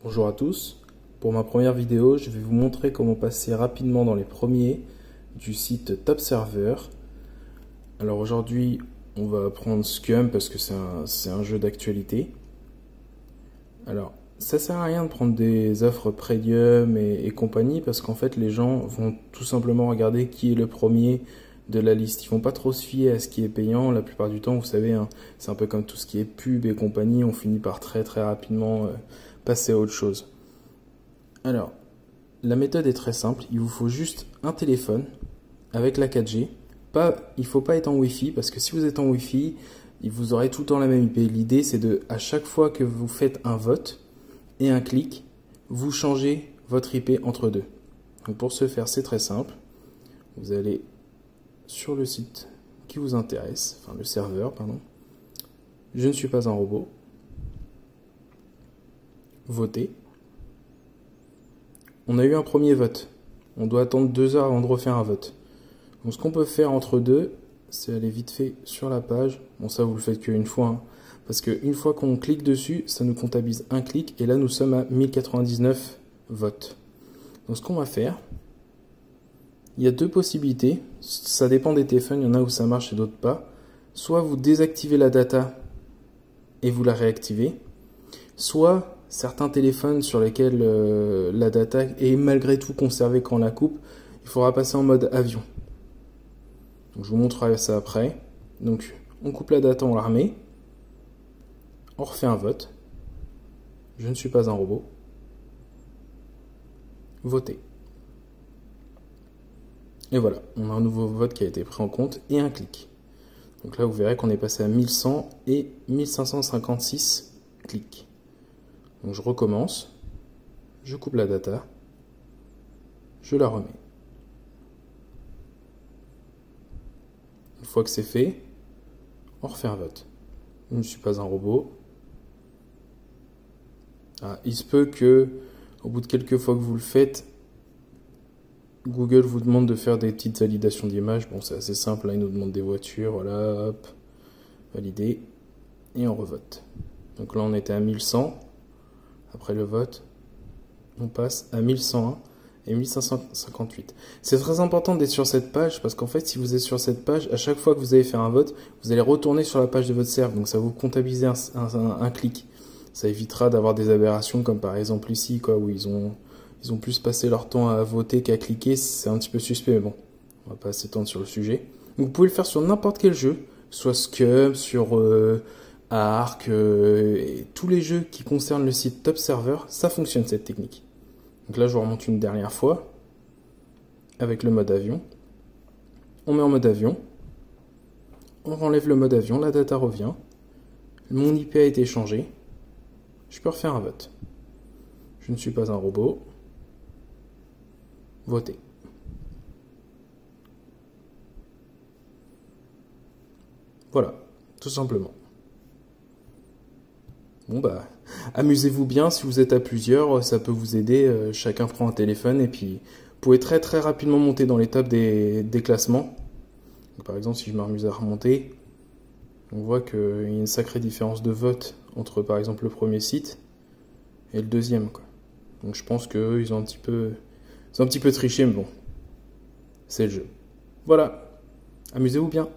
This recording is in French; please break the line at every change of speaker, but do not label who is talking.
Bonjour à tous, pour ma première vidéo je vais vous montrer comment passer rapidement dans les premiers du site Top Server. Alors aujourd'hui on va prendre Scum parce que c'est un jeu d'actualité. Alors ça sert à rien de prendre des offres Premium et compagnie parce qu'en fait les gens vont tout simplement regarder qui est le premier de la liste. Ils vont pas trop se fier à ce qui est payant. La plupart du temps, vous savez, hein, c'est un peu comme tout ce qui est pub et compagnie, on finit par très rapidement passer à autre chose. Alors, la méthode est très simple. Il vous faut juste un téléphone avec la 4G. Il faut pas être en Wi-Fi parce que si vous êtes en Wi-Fi, vous aurez tout le temps la même IP. L'idée, c'est de, à chaque fois que vous faites un vote et un clic, vous changez votre IP entre deux. Donc pour ce faire, c'est très simple. Vous allez sur le site qui vous intéresse, enfin le serveur, pardon. Je ne suis pas un robot. Voter. On a eu un premier vote. On doit attendre 2 heures avant de refaire un vote. Donc ce qu'on peut faire entre deux, c'est aller vite fait sur la page. Bon, ça vous le faites qu'une fois, hein, parce qu'une fois qu'on clique dessus, ça nous comptabilise un clic et là nous sommes à 1099 votes. Donc ce qu'on va faire, il y a deux possibilités, ça dépend des téléphones, il y en a où ça marche et d'autres pas. Soit vous désactivez la data et vous la réactivez, soit certains téléphones sur lesquels la data est malgré tout conservée quand on la coupe, il faudra passer en mode avion. Donc je vous montrerai ça après. Donc on coupe la data, on la remet, on refait un vote. Je ne suis pas un robot. Voter. Et voilà, on a un nouveau vote qui a été pris en compte et un clic. Donc là, vous verrez qu'on est passé à 1100 et 1556 clics. Donc je recommence, je coupe la data, je la remets. Une fois que c'est fait, on refait un vote. Je ne suis pas un robot. Ah, il se peut que, au bout de quelques fois que vous le faites, Google vous demande de faire des petites validations d'images. Bon, c'est assez simple, là, il nous demande des voitures, voilà, hop, valider, et on revote. Donc là, on était à 1100. Après le vote, on passe à 1101 et 1558. C'est très important d'être sur cette page, parce qu'en fait, si vous êtes sur cette page, à chaque fois que vous allez faire un vote, vous allez retourner sur la page de votre serve, donc ça vous comptabilise un clic. Ça évitera d'avoir des aberrations, comme par exemple ici, quoi, où ils ont plus passé leur temps à voter qu'à cliquer, c'est un petit peu suspect, mais bon, on va pas s'étendre sur le sujet. Donc, vous pouvez le faire sur n'importe quel jeu, soit Scum, sur Arc, et tous les jeux qui concernent le site Top Server, ça fonctionne cette technique. Donc là, je vous remonte une dernière fois, avec le mode avion. On met en mode avion, on enlève le mode avion, la data revient, mon IP a été changé, je peux refaire un vote. Je ne suis pas un robot. Voter. Voilà, tout simplement. Bon bah, amusez-vous bien, si vous êtes à plusieurs, ça peut vous aider, chacun prend un téléphone et puis vous pouvez très rapidement monter dans les tops des classements. Donc, par exemple, si je m'amuse à remonter, on voit qu'il y a une sacrée différence de vote entre par exemple le premier site et le deuxième, quoi. Donc je pense qu'eux, ils ont un petit peu triché, mais bon, c'est le jeu. Voilà, amusez-vous bien.